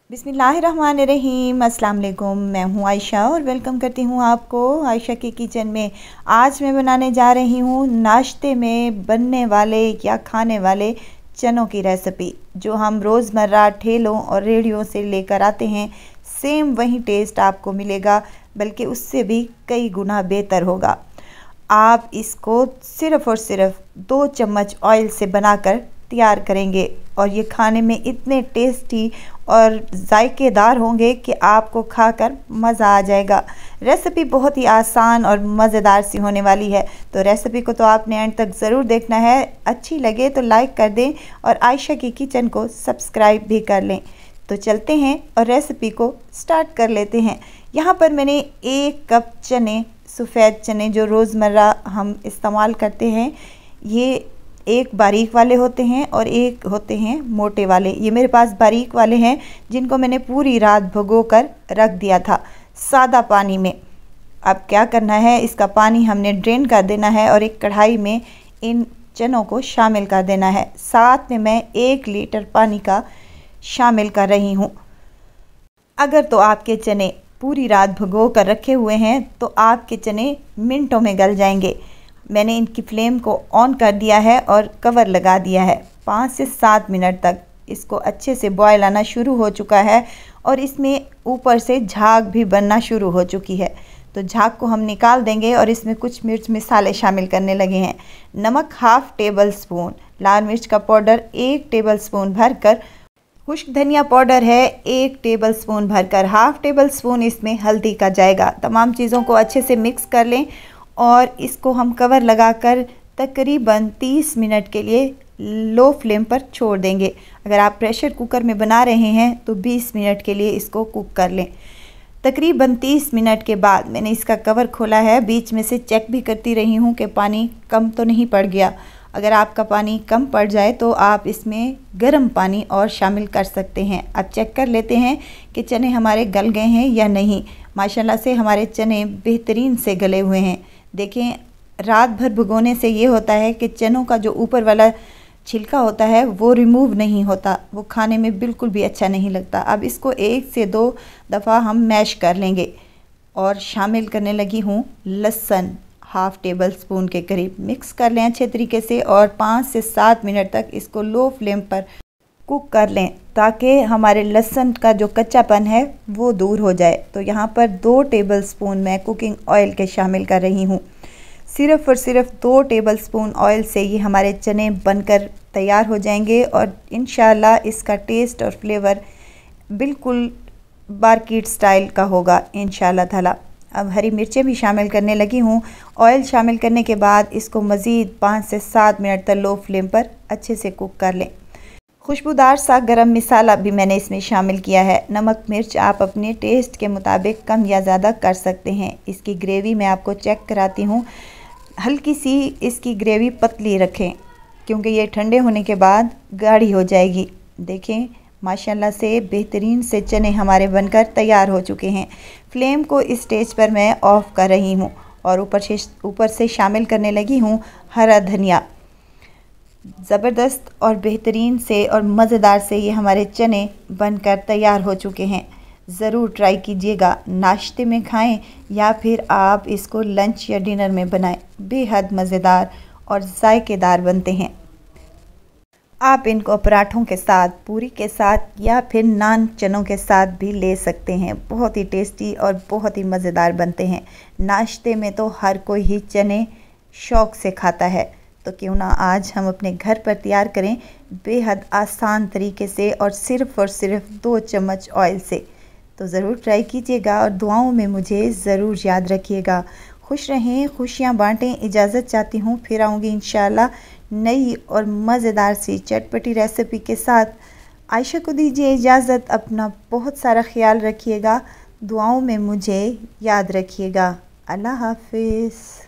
बिस्मिल्लाहिर्रहमानिर्रहीम। अस्सलाम वालेकुम। मैं हूँ आयशा और वेलकम करती हूँ आपको आयशा के किचन में। आज मैं बनाने जा रही हूँ नाश्ते में बनने वाले या खाने वाले चनों की रेसिपी, जो हम रोज़मर्रा ठेलों और रेहड़ियों से लेकर आते हैं। सेम वही टेस्ट आपको मिलेगा, बल्कि उससे भी कई गुना बेहतर होगा। आप इसको सिर्फ़ और सिर्फ 2 चम्मच ऑयल से बनाकर तैयार करेंगे और ये खाने में इतने टेस्टी और जायकेदार होंगे कि आपको खाकर मज़ा आ जाएगा। रेसिपी बहुत ही आसान और मज़ेदार सी होने वाली है, तो रेसिपी को तो आपने एंड तक ज़रूर देखना है। अच्छी लगे तो लाइक कर दें और आयशा की किचन को सब्सक्राइब भी कर लें। तो चलते हैं और रेसिपी को स्टार्ट कर लेते हैं। यहाँ पर मैंने 1 कप चने, सफ़ेद चने जो रोज़मर्रा हम इस्तेमाल करते हैं, ये एक बारीक वाले होते हैं और एक होते हैं मोटे वाले। ये मेरे पास बारीक वाले हैं, जिनको मैंने पूरी रात भिगोकर रख दिया था सादा पानी में। अब क्या करना है, इसका पानी हमने ड्रेन कर देना है और एक कढ़ाई में इन चनों को शामिल कर देना है। साथ में मैं 1 लीटर पानी का शामिल कर रही हूँ। अगर तो आपके चने पूरी रात भिगो कर रखे हुए हैं तो आपके चने मिनटों में गल जाएंगे। मैंने इनकी फ्लेम को ऑन कर दिया है और कवर लगा दिया है। 5 से 7 मिनट तक इसको अच्छे से बॉयल आना शुरू हो चुका है और इसमें ऊपर से झाग भी बनना शुरू हो चुकी है। तो झाग को हम निकाल देंगे और इसमें कुछ मिर्च मसाले शामिल करने लगे हैं। नमक 1/2 टेबल स्पून, लाल मिर्च का पाउडर 1 टेबल स्पून भरकर, खुश्क धनिया पाउडर है 1 टेबल स्पून भरकर, 1/2 टेबल स्पून इसमें हल्दी का जाएगा। तमाम चीज़ों को अच्छे से मिक्स कर लें और इसको हम कवर लगाकर तकरीबन 30 मिनट के लिए लो फ्लेम पर छोड़ देंगे। अगर आप प्रेशर कुकर में बना रहे हैं तो 20 मिनट के लिए इसको कुक कर लें। तकरीबन 30 मिनट के बाद मैंने इसका कवर खोला है। बीच में से चेक भी करती रही हूँ कि पानी कम तो नहीं पड़ गया। अगर आपका पानी कम पड़ जाए तो आप इसमें गर्म पानी और शामिल कर सकते हैं। अब चेक कर लेते हैं कि चने हमारे गल गए हैं या नहीं। माशाल्लाह से हमारे चने बेहतरीन से गले हुए हैं। देखें, रात भर भिगोने से ये होता है कि चनों का जो ऊपर वाला छिलका होता है वो रिमूव नहीं होता, वो खाने में बिल्कुल भी अच्छा नहीं लगता। अब इसको 1 से 2 दफ़ा हम मैश कर लेंगे और शामिल करने लगी हूँ लहसुन 1/2 टेबल स्पून के करीब। मिक्स कर लें अच्छे तरीके से और 5 से 7 मिनट तक इसको लो फ्लेम पर कुक कर लें, ताकि हमारे लहसुन का जो कच्चापन है वो दूर हो जाए। तो यहाँ पर 2 टेबल स्पून मैं कुकिंग ऑयल के शामिल कर रही हूँ। सिर्फ़ और सिर्फ 2 टेबल स्पून ऑयल से ये हमारे चने बनकर तैयार हो जाएंगे और इंशाल्लाह इसका टेस्ट और फ्लेवर बिल्कुल मार्केट स्टाइल का होगा इंशाल्लाह ताला। अब हरी मिर्चें भी शामिल करने लगी हूँ। ऑयल शामिल करने के बाद इसको मज़ीद 5 से 7 मिनट तक लो फ्लेम पर अच्छे से कुक कर लें। खुशबूदार सा गरम मसाला भी मैंने इसमें शामिल किया है। नमक मिर्च आप अपने टेस्ट के मुताबिक कम या ज़्यादा कर सकते हैं। इसकी ग्रेवी मैं आपको चेक कराती हूँ। हल्की सी इसकी ग्रेवी पतली रखें, क्योंकि ये ठंडे होने के बाद गाढ़ी हो जाएगी। देखें, माशाल्लाह से बेहतरीन से चने हमारे बनकर तैयार हो चुके हैं। फ्लेम को इस स्टेज पर मैं ऑफ़ कर रही हूँ और ऊपर से शामिल करने लगी हूँ हरा धनिया। ज़बरदस्त और बेहतरीन से और मज़ेदार से ये हमारे चने बनकर तैयार हो चुके हैं। ज़रूर ट्राई कीजिएगा। नाश्ते में खाएं या फिर आप इसको लंच या डिनर में बनाएं। बेहद मज़ेदार और जायकेदार बनते हैं। आप इनको पराठों के साथ, पूरी के साथ या फिर नान चनों के साथ भी ले सकते हैं। बहुत ही टेस्टी और बहुत ही मज़ेदार बनते हैं। नाश्ते में तो हर कोई ही चने शौक़ से खाता है, तो क्यों ना आज हम अपने घर पर तैयार करें बेहद आसान तरीके से और सिर्फ़ 2 चम्मच ऑयल से। तो ज़रूर ट्राई कीजिएगा और दुआओं में मुझे ज़रूर याद रखिएगा। खुश रहें, खुशियाँ बांटें। इजाज़त चाहती हूँ, फिर आऊँगी इंशाल्लाह नई और मज़ेदार सी चटपटी रेसिपी के साथ। आयशा को दीजिए इजाज़त। अपना बहुत सारा ख्याल रखिएगा। दुआओं में मुझे याद रखिएगा। अल्लाह हाफ़िज़।